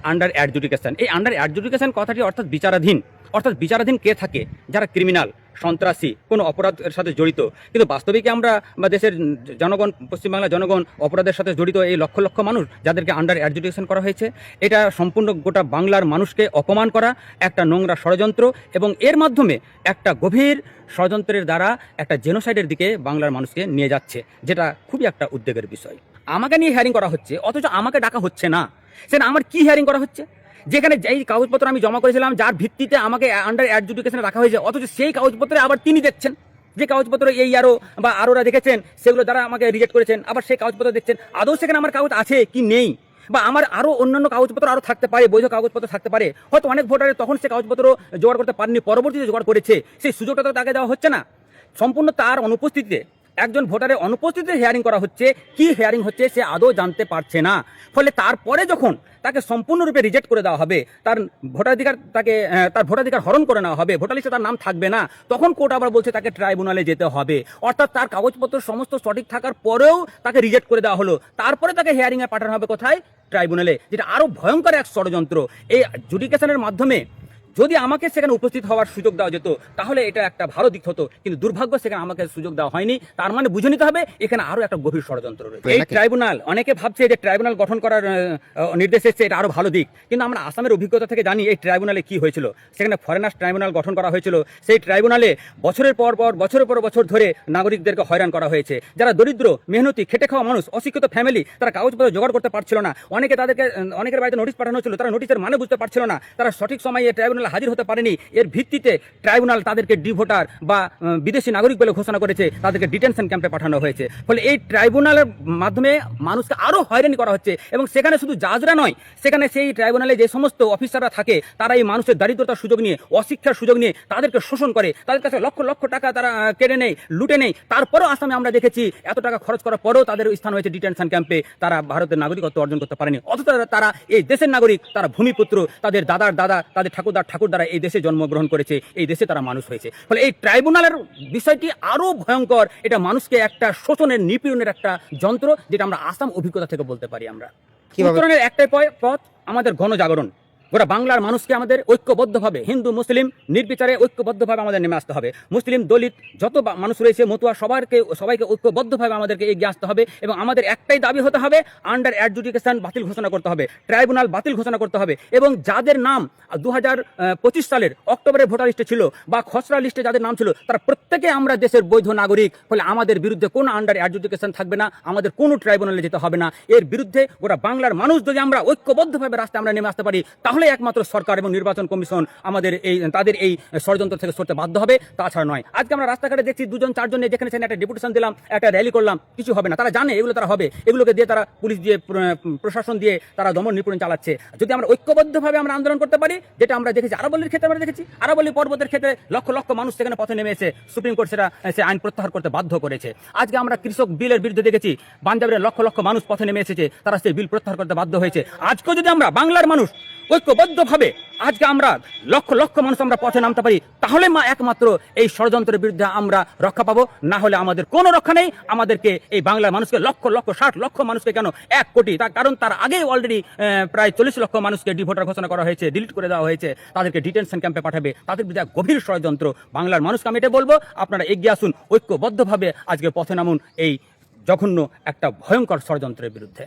Under adjudication. এই under adjudication কথাটি অর্থাৎ বিচারাধীন কে থাকে? যারা ক্রিমিনাল, সন্ত্রাসী, কোনো অপরাধের সাথে জড়িত। কিন্তু বাস্তবে কি আমরা বা দেশের জনগণ, পশ্চিমবাংলার জনগণ অপরাধের সাথে জড়িত এই লক্ষ লক্ষ মানুষ যাদেরকে আন্ডার অ্যাডজুডিকেশন করা হয়েছে? এটা সম্পূর্ণ গোটা বাংলার মানুষকে অপমান করা একটা নোংরা ষড়যন্ত্র, এবং এর মাধ্যমে একটা গভীর ষড়যন্ত্রের দ্বারা একটা জেনোসাইডের দিকে বাংলার মানুষকে নিয়ে যাচ্ছে, যেটা খুবই একটা উদ্বেগের বিষয়। আমাকে নিয়ে হিয়ারিং করা হচ্ছে, অথচ আমাকে ডাকা হচ্ছে না। সেটা আমার কি হিয়ারিং করা হচ্ছে? যেখানে যেই কাগজপত্র আমি জমা করেছিলাম, যার ভিত্তিতে আমাকে আন্ডার অ্যাডজুডিকেশনে রাখা হয়েছে, অথচ সেই কাগজপত্রে আবার তিনি দেখছেন যে কাগজপত্র এই আরোরা দেখেছেন, সেগুলো দ্বারা আমাকে রিজেক্ট করেছেন। আবার সেই কাগজপত্র দেখছেন, আদৌ সেখানে আমার কাগজ আছে কি নেই, বা আমার আরও অন্যান্য কাগজপত্র আরও থাকতে পারে, বৈধ কাগজপত্র থাকতে পারে। হয়তো অনেক ভোটারের তখন সে কাগজপত্র জোগাড় করতে পারেনি, পরবর্তীতে জোগাড় করেছে, সেই সুযোগটা তো তাকে দেওয়া হচ্ছে না। সম্পূর্ণ তার অনুপস্থিতিতে, একজন ভোটারের অনুপস্থিতিতে হিয়ারিং করা হচ্ছে। কি হিয়ারিং হচ্ছে সে আদৌ জানতে পারছে না। ফলে তারপরে যখন তাকে সম্পূর্ণরূপে রিজেক্ট করে দেওয়া হবে, তার ভোটাধিকার হরণ করে নেওয়া হবে, ভোটার লিস্টে তার নাম থাকবে না, তখন কোর্ট আবার বলছে তাকে ট্রাইব্যুনালে যেতে হবে। অর্থাৎ তার কাগজপত্র সমস্ত সঠিক থাকার পরেও তাকে রিজেক্ট করে দেওয়া হলো, তারপরে তাকে হিয়ারিংয়ে পাঠানো হবে কোথায়? ট্রাইব্যুনালে, যেটা আরও ভয়ঙ্কর এক ষড়যন্ত্র। এই জুডিকেশনের মাধ্যমে যদি আমাকে সেখানে উপস্থিত হওয়ার সুযোগ দেওয়া যেত, তাহলে এটা একটা ভালো দিক হতো। কিন্তু দুর্ভাগ্য, সেখানে আমাকে সুযোগ দেওয়া হয়নি। তার মানে বুঝে নিতে হবে এখানে আরো একটা গভীর ষড়যন্ত্র রয়েছে। এই ট্রাইব্যুনাল, অনেকে ভাবছে যে ট্রাইব্যুনাল গঠন করার নির্দেশ এসেছে, এটা আরো ভালো দিক। কিন্তু আমরা আসামের অভিজ্ঞতা থেকে জানি এই ট্রাইব্যুনালে কি হয়েছিল। সেখানে ফরেনার্স ট্রাইব্যুনাল গঠন করা হয়েছিল। সেই ট্রাইব্যুনালে বছরের পর বছর ধরে নাগরিকদেরকে হয়রান করা হয়েছে। যারা দরিদ্র, মেহনতি, খেটে খাওয়া মানুষ, অশিক্ষিত ফ্যামিলি, তারা কাগজপত্র জোগাড় করতে পারছিল না। অনেকের বাড়িতে নোটিশ পাঠানো হচ্ছিল, তারা নোটিশের মানে বুঝতে পারছিল না, তারা সঠিক সময়ে ট্রাইব্যুনালে হাজির হতে পারেনি। এর ভিত্তিতে ট্রাইব্যুনাল তাদেরকে ডিভোটার বা বিদেশি নাগরিক বলে ঘোষণা করেছে, তাদেরকে ডিটেনশন ক্যাম্পে পাঠানো হয়েছে। ফলে এই ট্রাইব্যুনালের মাধ্যমে মানুষকে আরও হয়রানি করা হচ্ছে। এবং সেখানে শুধু জাজরা নয়, সেখানে সেই ট্রাইব্যুনালে যে সমস্ত অফিসাররা থাকে, তারা এই মানুষের দারিদ্রতার সুযোগ নিয়ে, অশিক্ষার সুযোগ নিয়ে তাদেরকে শোষণ করে, তাদের কাছে লক্ষ লক্ষ টাকা তারা কেড়ে নেয়, লুটে নেয়। তারপরেও আসামে আমরা দেখেছি এত টাকা খরচ করার পরেও তাদের স্থান হয়েছে ডিটেনশন ক্যাম্পে। তারা ভারতের নাগরিকত্ব অর্জন করতে পারেনি, অথচ তারা এই দেশের নাগরিক, তারা ভূমিপুত্র, তাদের দাদার দাদা, তাদের ঠাকুরদারা এই দেশে জন্মগ্রহণ করেছে, এই দেশে তারা মানুষ হয়েছে। ফলে এই ট্রাইব্যুনালের বিষয়টি আরো ভয়ঙ্কর। এটা মানুষকে একটা শোষণের, নিপীড়নের একটা যন্ত্র, যেটা আমরা আসাম অভিজ্ঞতা থেকে বলতে পারি। আমরা উত্তরণের একটাই পথ, আমাদের গণজাগরণ। গোটা বাংলার মানুষকে আমাদের ঐক্যবদ্ধভাবে, হিন্দু মুসলিম নির্বিচারে ঐক্যবদ্ধভাবে আমাদের নেমে আসতে হবে। মুসলিম, দলিত, যত মানুষ রয়েছে, মতুয়া, সবাইকে ঐক্যবদ্ধভাবে আমাদেরকে এগিয়ে আসতে হবে। এবং আমাদের একটাই দাবি হতে হবে, আন্ডার অ্যাডজুডিকেশন বাতিল ঘোষণা করতে হবে, ট্রাইব্যুনাল বাতিল ঘোষণা করতে হবে। এবং যাদের নাম 2025 সালের অক্টোবরের ভোটার লিস্টে ছিল বা খসড়া লিস্টে যাদের নাম ছিল, তারা প্রত্যেকে আমরা দেশের বৈধ নাগরিক। ফলে আমাদের বিরুদ্ধে কোনো আন্ডার অ্যাডজুডিকেশন থাকবে না, আমাদের কোনো ট্রাইব্যুনালে যেতে হবে না। এর বিরুদ্ধে গোটা বাংলার মানুষ যদি আমরা ঐক্যবদ্ধভাবে রাস্তায় আমরা নেমে আসতে পারি, তাহলে একমাত্র সরকার এবং নির্বাচন কমিশন তাদের এই ষড়যন্ত্র থেকে সরতে বাধ্য হবে, তাছাড়া নয়। আজকে আমরা রাস্তাঘাটে দেখছি 2-4 নিয়ে, যেখানে সেখানে একটা ডেপুটেশন দিলাম, একটা র্যালি করলাম, কিছু হবে না। তারা জানে এগুলো তারা হবে, এগুলোকে দিয়ে তারা পুলিশ দিয়ে, প্রশাসন দিয়ে তারা দমন নিপীড়ন চালাচ্ছে। যদি আমরা ঐক্যবদ্ধভাবে আমরা আন্দোলন করতে পারি, যেটা আমরা দেখেছি আরাবল্লীর ক্ষেত্রে, আমরা দেখেছি আরাবল্লী পর্বতের ক্ষেত্রে লক্ষ লক্ষ মানুষ সেখানে পথে নেমে এসে সুপ্রিম কোর্ট সে আইন প্রত্যাহার করতে বাধ্য করেছে। আজকে আমরা কৃষক বিলের বিরুদ্ধে দেখেছি, পাঞ্জাবের লক্ষ লক্ষ মানুষ পথে নেমে এসেছে, তারা সেই বিল প্রত্যাহার করতে বাধ্য হয়েছে। আজকেও যদি আমরা বাংলার মানুষ ঐক্যবদ্ধভাবে আজকে আমরা লক্ষ লক্ষ মানুষ আমরা পথে নামতে পারি, তাহলে একমাত্র এই ষড়যন্ত্রের বিরুদ্ধে আমরা রক্ষা পাবো। না হলে আমাদের কোনো রক্ষা নেই। আমাদেরকে এই বাংলার মানুষকে লক্ষ লক্ষ, 60 লক্ষ মানুষকে, কেন 1 কোটি, তার কারণ তার আগেই অলরেডি প্রায় 40 লক্ষ মানুষকে ডিভোটার ঘোষণা করা হয়েছে, ডিলিট করে দেওয়া হয়েছে, তাদেরকে ডিটেনশন ক্যাম্পে পাঠাবে। তাদের বিরুদ্ধে গভীর ষড়যন্ত্র। বাংলার মানুষকে আমি এটা বলবো, আপনারা এগিয়ে আসুন, ঐক্যবদ্ধভাবে আজকে পথে নামুন এই জঘন্য একটা ভয়ঙ্কর ষড়যন্ত্রের বিরুদ্ধে।